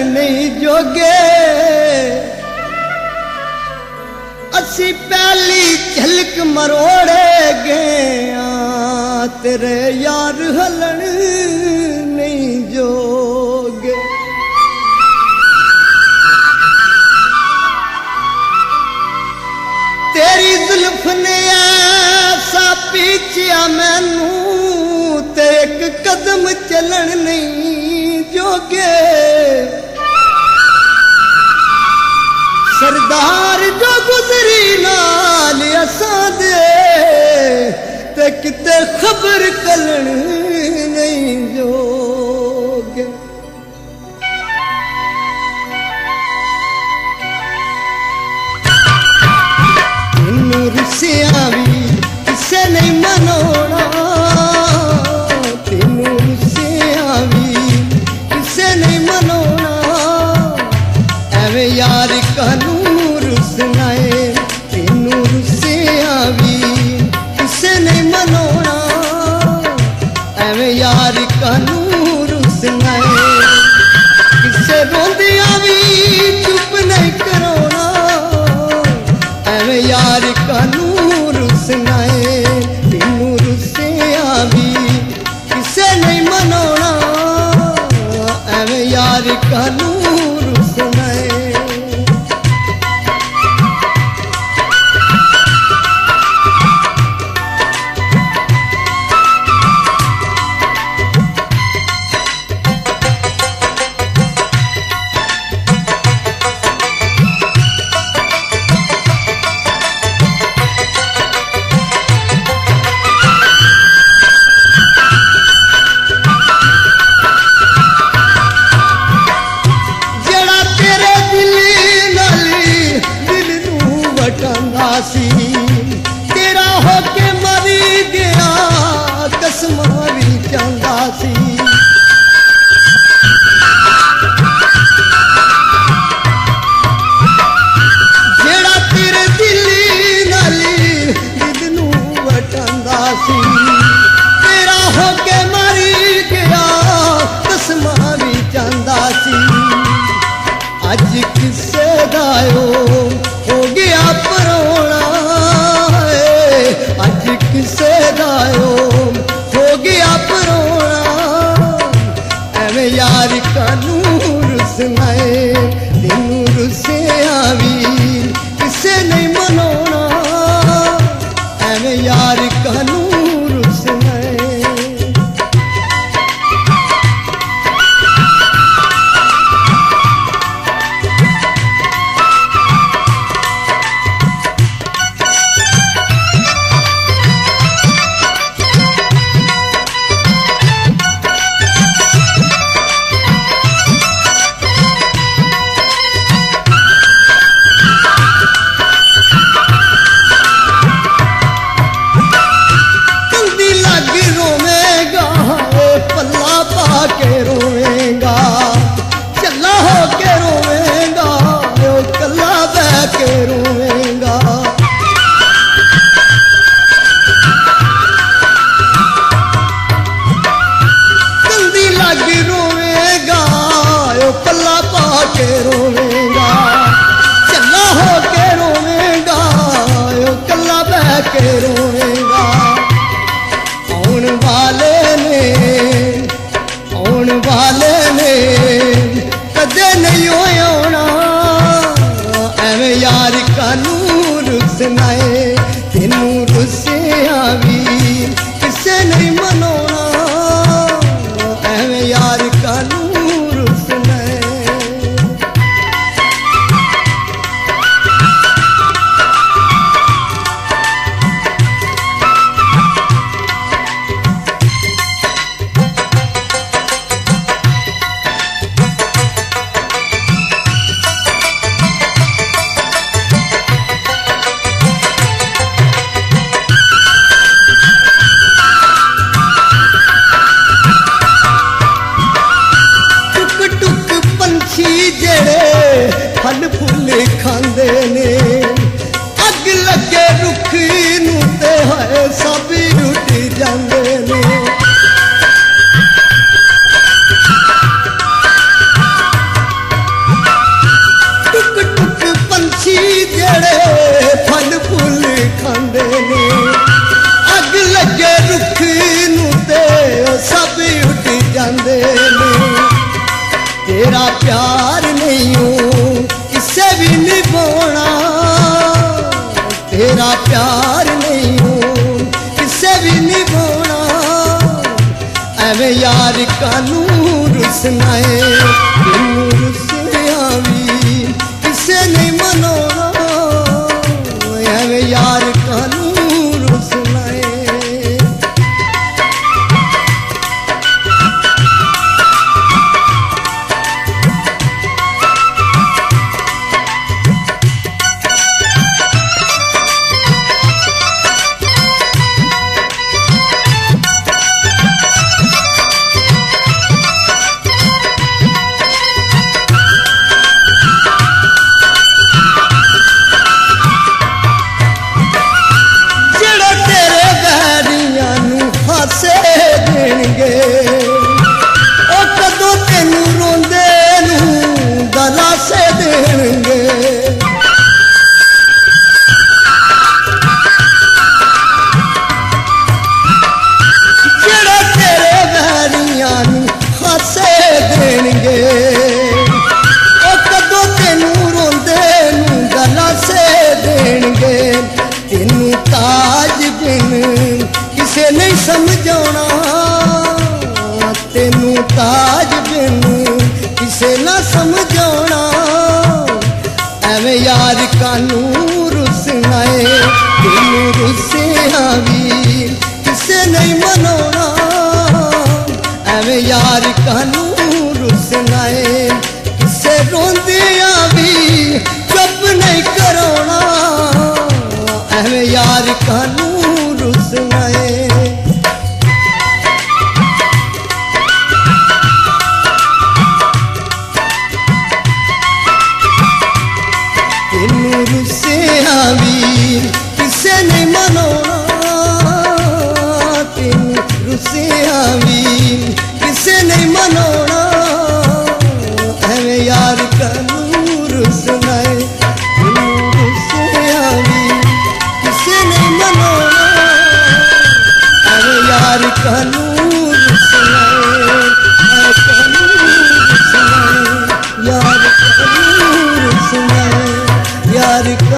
नहीं जोगे। असी पहली झलक मरोड़े गए तेरे यार हलन नहीं जोगे। तेरी जुल्फ ने ऐसा पीछिया मैनू ते एक कदम चलन नहीं जोगे। सरदार जो गुजरी नाल असां दे ते किते खबर कलन नहीं जोगे। तेनू रुसिया भी किसे नहीं मनोना, तेनू रुसिया भी किसे नहीं मनोना। एवें यार कानू रुसना है, तेनू रुसिया भी किसे नहीं मनोना। एवें यार कानू रुसना है, किसे रोंदिया भी चुप नहीं करोना। एवें यार कानू रुसना है, तेनू रुसिया भी किसे नहीं मनोना। एवें यार कानू रुसना है। तेरा होके मरी गया कसमा भी चाहता सी। जेड़ा तेरे दिली नाली दिल नू वटांदा सी। तेरा होके मरी गया कसमा भी चाहता सी। अज किसे दायो हो गया परोना, अज किसे दायो हो गया परोना। एवें यार कानू रुसना है, तेनू रुसिया भी किसे नहीं मनोना। एवें यार कानू रुसना है। रोवेगा चला हो के रोवेगा, कला बह के रोवेगा। जल्दी लग रोवेगा कला पा के रोवेगा। चला हो के रोवेगा कला बह के रोवेगा। आने वाले ने कदे नहीं होना। एवें यार कानू रुसना है, तेनू रुसिया भी किसे नहीं मनोना। एवें यार कानू रुसना है। फल फुल खांदे ने, अग लगे रुख नू ते है सब रुट जांदे ने। तेरा प्यार नहीं हो किसे भी निभाना एवें यार कानू रुसना है तेनू रुसिया भी किसे नहीं मनाना एवें यार कानू रुसना है। किसे नहीं समझाना तेनू ताज बिन किसे ना समझाना एवें यार कानू रुसना है तेनू रुसिया भी किसे नहीं मनाना एवें यार कानू रुसना है किसे रोंदिया भी चुप नहीं कराना एवें यार कानू रुसना है। तेनू रुसिया भी किसे नहीं मनाना तेनू रुसिया भी किसे नहीं मनाना एवें यार कानू रुसना है तेनू रुसिया भी किसे नहीं मनाना यार कानू